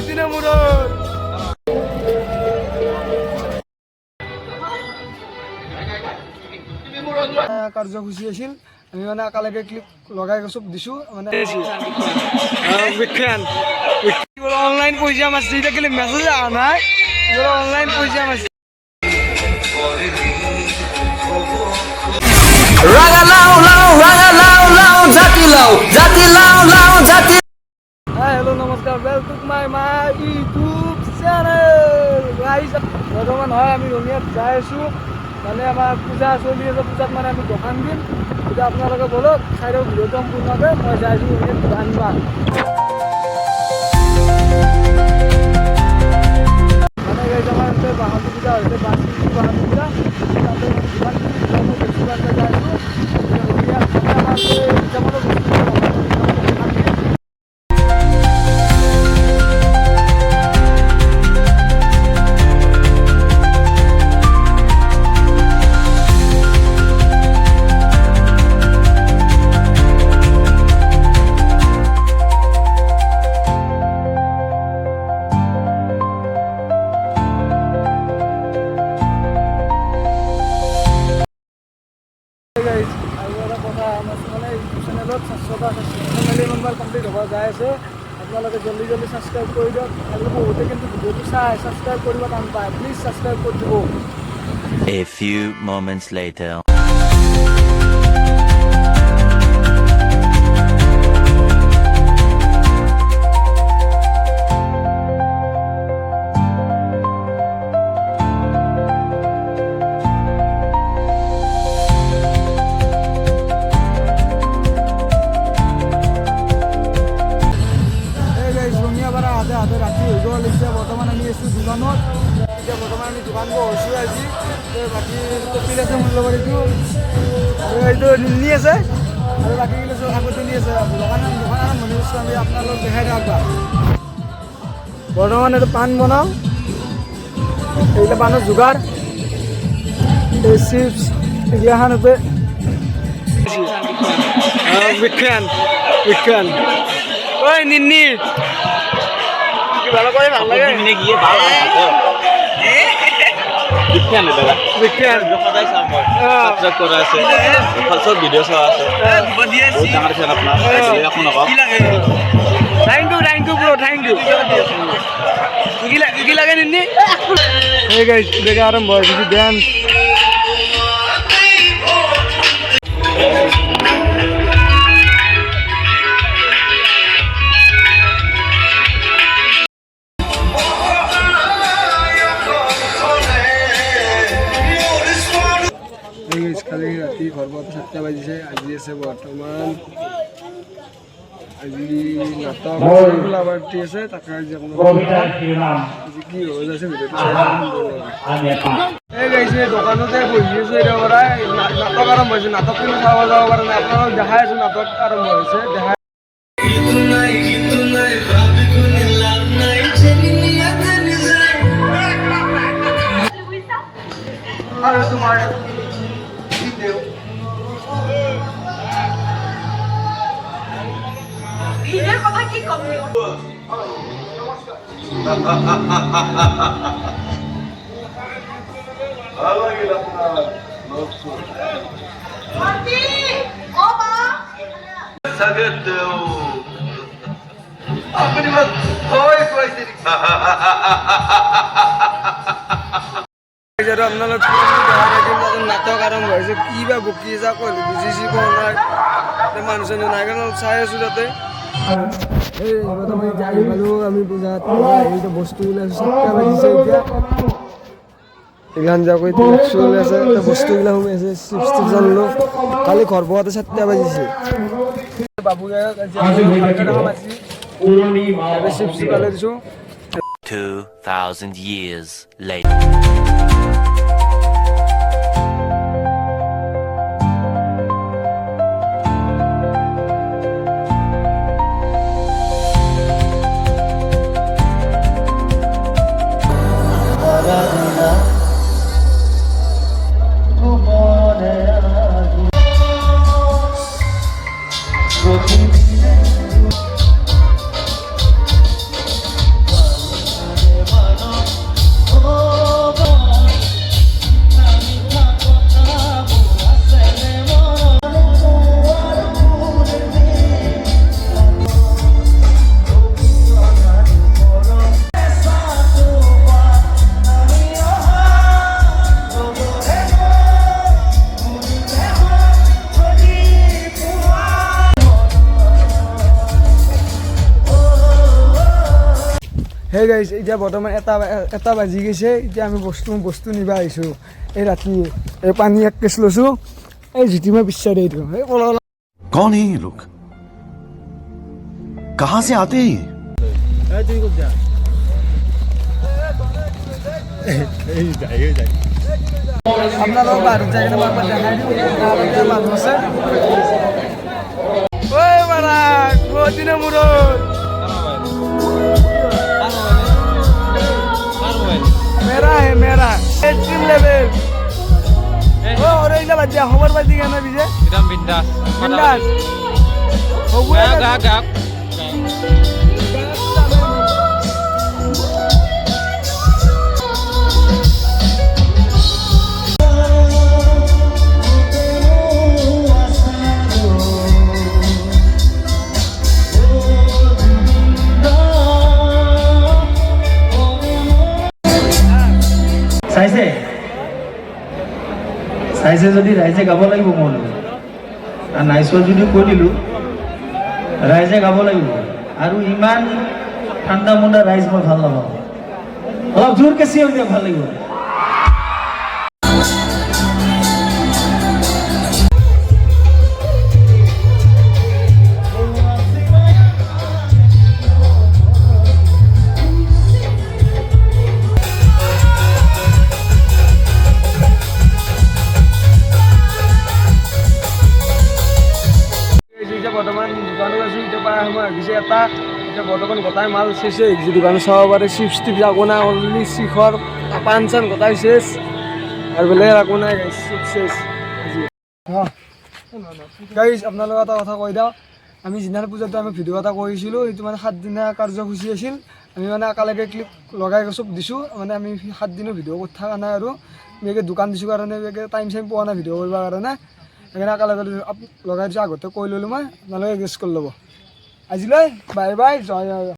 অদিনে মুৰৰ কাৰ্যসূচী আছিল আমি মানে একেলগে ক্লিপ লগাই চব দিছোঁ মানে বিখ্যান অনলাইন পইচা মারছি এটা গেলে মেসেজ আ নাই অনলাইন পইচা মারছি हेलो नमस्कार welcome my YouTube channel guys বৰ্তমান হয় আমি ৰঙিয়াত যাই আছোঁ মানে আমাৰ পূজা চলি আছে পূজাত মানে আমি দোকান দিম এতিয়া আপোনালোকে বলক চাইডৰ ভিডিঅ'টো সম্পূৰ্ণকৈ মই যাই আছোঁ ৰঙিয়াত দোকান মানে গাইছ আমাৰ বাহনী পূজা হৈছে বাহনী পূজা তাতে যিমান যাই আছোঁ ৰঙিয়াত আমাৰ কমপ্লিট হ'ব যাই আছে আপোনালোকে জলদি জলদি ছাবস্ক্ৰাইব কৰি দিয়ক আৰু বহুতে কিন্তু ভিডিঅ'টো চাই ছাবস্ক্ৰাইব কৰিব টান পায় প্লিজ ছাবস্ক্ৰাইব কৰি দিব A few moments later হাতে ৰাতি হৈ গ'ল এতিয়া বৰ্তমান আমি আছোঁ দোকানত এতিয়া বৰ্তমান আমি দোকান বহিছোঁ আজি বাকী কপিল আছে মোৰ লগত এইটো আৰু এইটো নিনি আছে আৰু বাকীবিলাক চব আগতে নি আছে দোকান আৰম্ভণি কৰিছোঁ আমি আপোনালোক দেখাই দিওঁ আগবাৰ বৰ্তমান এইটো পাণ বনাওঁ এইবিলাক পাণৰ যোগাৰ এই চিপছ এইগিলাখান ওপে বিখ্যান বিখ্যান ঐ নিনি ভালো করে ভালো লাগে মিনে গিয়ে ভালো বিখ্যান দাদা বিখ্যান সদায় চাম মই সাবস্ক্রাইব করা আছে সব ভিডিও সব আছে বহুত ডাঙৰ চেনেল আপোনাৰ আপোনাক thank you bro thank you কি লাগে নিনি হে গাইস দেখা আরম্ভ হয়েছে ডান্স কালি ৰাতি ঘৰ পৰা 7টা বাজিছে আজি আছে বৰ্তমান আজি নাটক পাৰ্টি আছে তাকে আজি আজি কি হৈ আছে এই গাইছে দোকানতে বহি আছো এতিয়া পৰা নাটক আৰম্ভ হৈছে নাটক কিন্তু চাব যাব পৰা নাই আপোনালোক দেখাই আছো নাটক আৰম্ভ হৈছে দেখাই আৰু তোমাৰ ঈদের কথা কি কম ভালো লাগিল আপনার মাটি ও মা স্বাগত আপনি মত হয় কইতে যারা আপনারা নাটক আরম্ভ হয়েছে কি বা বকি যা কই বুঝিছি কোন নাই মানুষজন নাই কেন চাই আছো তাতে এই আমি যাই পালো আমি পূজাত এইটা বস্তু ওলাইছো 7টা বাজিছে এতিয়া এখান যা কই চলে আছে তা বস্তুগুলা সোমাই আছে চিপস জানলো কালি ঘর পোৱাতে 7টা বাজিছে বাবু চিপস পালে দিছো 2000 years later হে গাইছ এতিয়া বৰ্তমান এটা বাজি গৈছে এতিয়া আমি বস্তু নিবা আহিছোঁ এই ৰাতি এই পানী 1 কেছ লৈছোঁ এই জিতিমা বিচাৰি এইটো এই কলা कौन है ये लोग कहां से आते हैं আপোনালোক বাহিৰত যায় কিনে মই দেখাই দিওঁ মানুহ আছে ঐ মাৰা বহুদিনৰ মূৰত मेरा है मेरा एक्सट्रीम लेवल ओ और इला बजा खबर बाजी गाना बिजे एकदम बिंदास बिंदास हो गया गा চাইছে যদি ৰাইজে গাব লাগিব মোৰ লগত আৰু নাইচোৱা যদিও কৈ দিলোঁ ৰাইজে গাব লাগিব আৰু ইমান ঠাণ্ডা মুণ্ডা ৰাইজ মই ভাল নাপাওঁ অলপ জোৰকে চিঞৰ দিয়ক ভাল লাগিব বৰ্তমান দোকানত আছোঁ এতিয়া পাই সময় আহিছে এটা এতিয়া বৰ্তমান গোটাই মাল চেচ হৈ আহিছে দোকানত চাব পাৰে চিপছ টিপছ একো নাই অনলি শিখৰ পাণ চান গোটাই চেচ আৰু বেলেগ একো নাই চিপছ চেচ গাইজ আপোনালোকে এটা কথা কৈ দিওঁ আমি যিদিনা পূজাটো আমি ভিডিঅ' এটা কৰিছিলোঁ সেইটো মানে 7 দিনীয়া কাৰ্যসূচী আছিল আমি মানে একেলগে ক্লিপ লগাই চব দিছোঁ মানে আমি 7 দিনৰ ভিডিঅ' কৰি থকা নাই আৰু আমি দোকান দিছোঁ কাৰণে টাইম চাইম পোৱা নাই ভিডিঅ' কৰিবৰ কাৰণে সেইকাৰণে একেলগে লগাই দিছোঁ আগতে কৈ ল'লোঁ মই আপোনালোকে গেছ কৰি ল'ব আজিলৈ বাই বাই জয় জয়